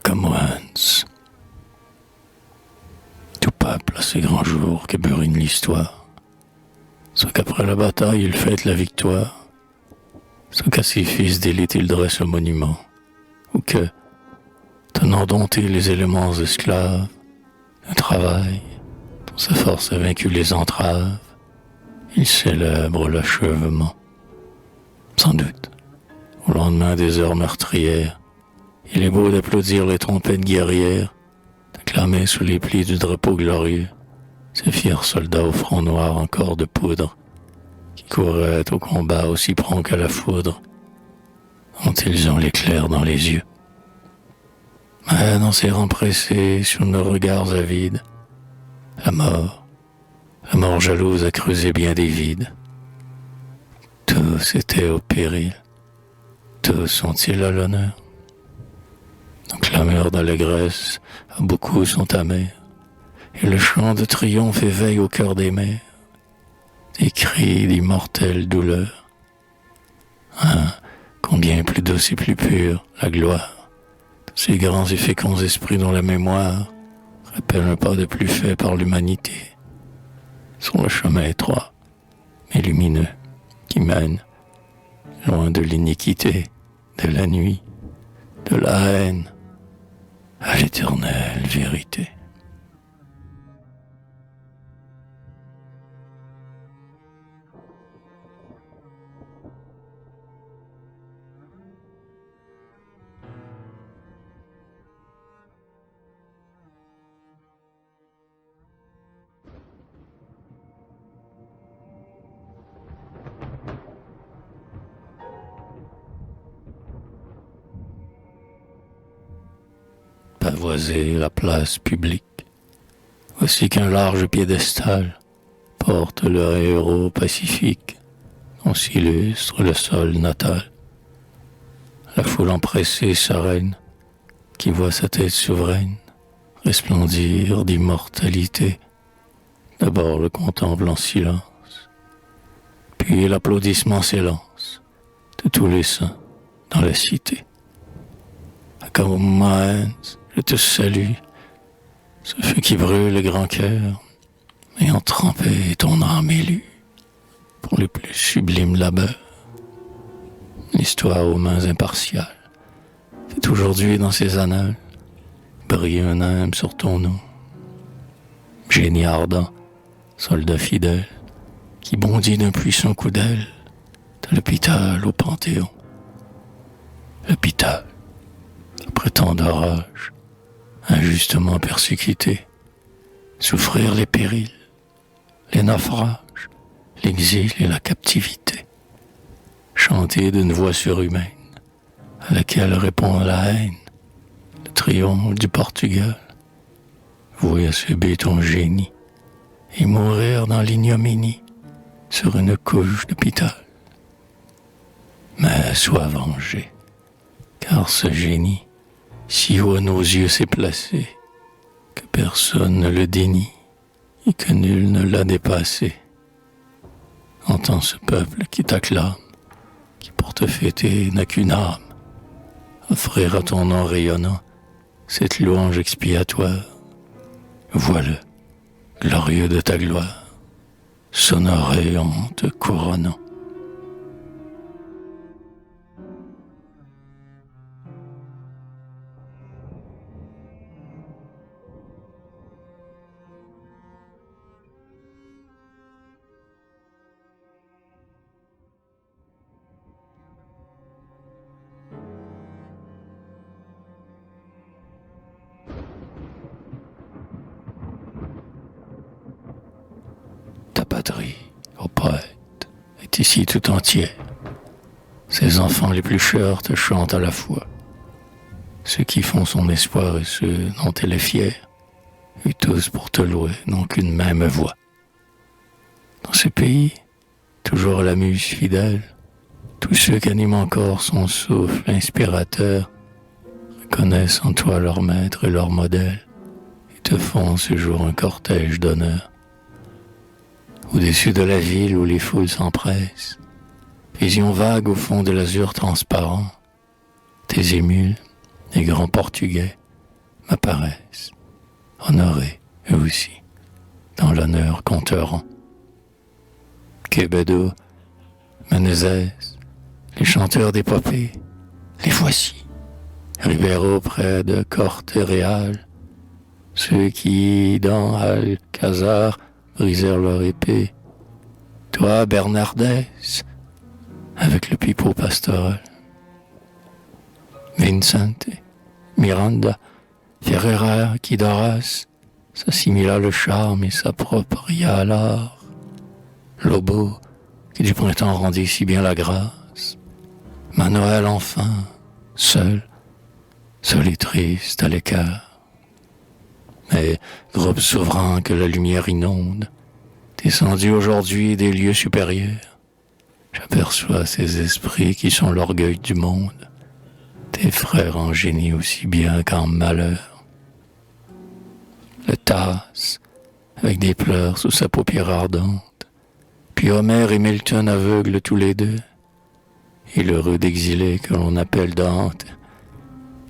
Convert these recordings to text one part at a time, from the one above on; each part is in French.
Camoens. Tout peuple à ces grands jours que burine l'histoire. Soit qu'après la bataille il fête la victoire, soit qu'à ses fils d'élite il dresse un monument, ou que, tenant dompté les éléments esclaves, le travail, dont sa force a vaincu les entraves, il célèbre l'achèvement. Sans doute, au lendemain des heures meurtrières, il est beau d'applaudir les trompettes guerrières, d'acclamer sous les plis du drapeau glorieux ces fiers soldats au front noir encore de poudre, qui couraient au combat aussi prompts qu'à la foudre, dont ils ont l'éclair dans les yeux. Mais dans ces rangs pressés, sur nos regards avides, la mort jalouse a creusé bien des vides. Tous étaient au péril, tous sont-ils à l'honneur. Nos clameurs d'allégresse à beaucoup sont amères, et le chant de triomphe éveille au cœur des mers des cris d'immortelle douleur. Ah, combien plus douce et plus pure la gloire de ces grands et féconds esprits dont la mémoire rappelle un pas de plus fait par l'humanité sur le chemin étroit mais lumineux qui mène loin de l'iniquité, de la nuit, de la haine à l'éternelle vérité. Pavoiser la place publique, voici qu'un large piédestal porte le héros pacifique dont s'illustre le sol natal. La foule empressée sereine qui voit sa tête souveraine resplendir d'immortalité, d'abord le contemple en silence, puis l'applaudissement s'élance de tous les saints dans la cité. À Camoens, je te salue, ce feu qui brûle le grand cœur, ayant trempé ton âme élue pour les plus sublimes labeurs. L'histoire aux mains impartiales fait aujourd'hui dans ses annales briller un hymne sur ton nom. Génie ardent, soldat fidèle, qui bondit d'un puissant coup d'aile de l'hôpital au Panthéon. L'hôpital, après tant d'orages, injustement persécuté, souffrir les périls, les naufrages, l'exil et la captivité, chanter d'une voix surhumaine, à laquelle répond la haine, le triomphe du Portugal, voué à subir ton génie, et mourir dans l'ignominie, sur une couche d'hôpital. Mais sois vengé, car ce génie, si haut à nos yeux s'est placé, que personne ne le dénie, et que nul ne l'a dépassé. Entends ce peuple qui t'acclame, qui pour te fêter n'a qu'une âme, offrir à ton nom rayonnant cette louange expiatoire. Vois-le, glorieux de ta gloire, s'honorer en te couronnant. Ta patrie, ô poète, est ici tout entière. Ses enfants les plus chers te chantent à la fois. Ceux qui font son espoir et ceux dont elle est fière, et tous pour te louer n'ont qu'une même voix. Dans ce pays, toujours la muse fidèle, tous ceux qu'anime encore son souffle inspirateur reconnaissent en toi leur maître et leur modèle et te font ce jour un cortège d'honneur. Au-dessus de la ville où les foules s'empressent, vision vague au fond de l'azur transparent, tes émules, les grands portugais, m'apparaissent, honorés eux aussi, dans l'honneur qu'on te rend. Quevedo, Menezes, les chanteurs d'épopée, les voici. Ribéro près de Corte-Réal, ceux qui, dans Alcazar, brisèrent leur épée. Toi, Bernardès, avec le pipeau pastoral. Vincente, Miranda, Ferreira, qui d'Horace s'assimila le charme et s'appropria à l'art. Lobo, qui du printemps rendit si bien la grâce. Manoël enfin, seul et triste à l'écart. Mais, groupe souverain que la lumière inonde, descendu aujourd'hui des lieux supérieurs, j'aperçois ces esprits qui sont l'orgueil du monde, tes frères en génie aussi bien qu'en malheur. Le Tasse, avec des pleurs sous sa paupière ardente, puis Homère et Milton aveugles tous les deux, et l'heureux d'exilé que l'on appelle Dante,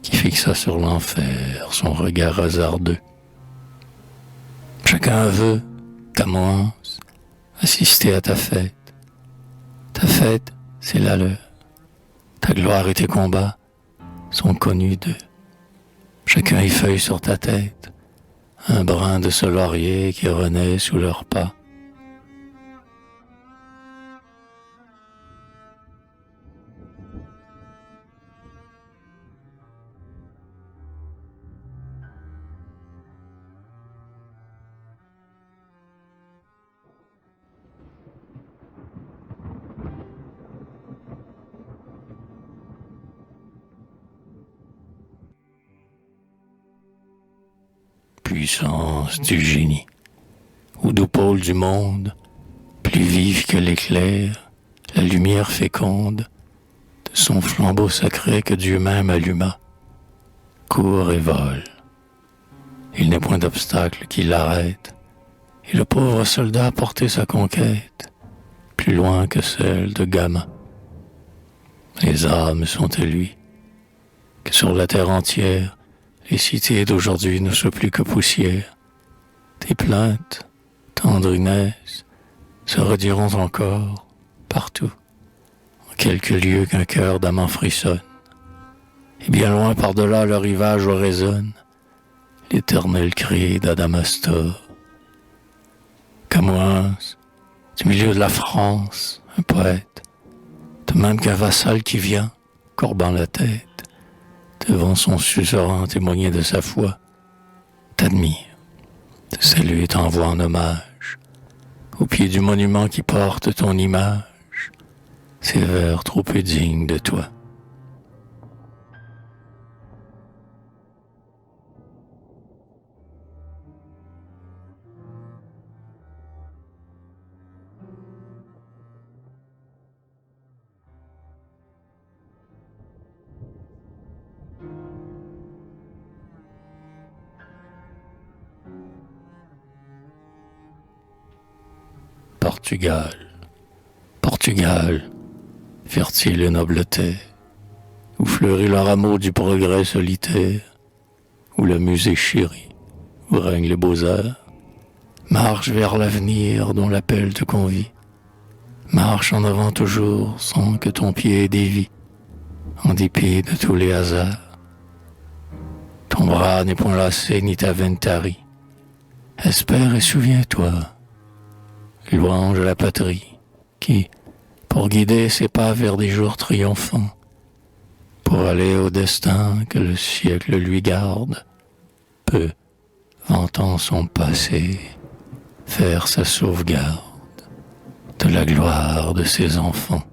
qui fixa sur l'enfer son regard hasardeux. Chacun veut, Camoens, assister à ta fête. Ta fête, c'est la leur. Ta gloire et tes combats sont connus d'eux. Chacun y feuille sur ta tête un brin de ce laurier qui renaît sous leurs pas. Puissance du génie, ou doux pôle du monde, plus vive que l'éclair, la lumière féconde de son flambeau sacré que Dieu même alluma, court et vole. Il n'est point d'obstacle qui l'arrête, et le pauvre soldat a porté sa conquête plus loin que celle de Gama. Les âmes sont à lui, que sur la terre entière, les cités d'aujourd'hui ne sont plus que poussière. Tes plaintes, tendrinesses, se rediront encore, partout, en quelques lieux qu'un cœur d'amant frissonne. Et bien loin par-delà le rivage où résonne l'éternel cri d'Adamastor. Camoens, du milieu de la France, un poète, de même qu'un vassal qui vient, courbant la tête, devant son suzerain témoigner de sa foi, t'admire, te salue et t'envoie en hommage, au pied du monument qui porte ton image, ces vers trop peu dignes de toi. Portugal, Portugal, fertile et noble terre, où fleurit leur amour du progrès solitaire, où la musée chérie, où règnent les beaux-arts, marche vers l'avenir dont l'appel te convie, marche en avant toujours sans que ton pied dévie, en dépit de tous les hasards. Ton bras n'est point lassé ni ta veine tarie, espère et souviens-toi, louange à la patrie, qui, pour guider ses pas vers des jours triomphants, pour aller au destin que le siècle lui garde, peut, vantant son passé, faire sa sauvegarde de la gloire de ses enfants.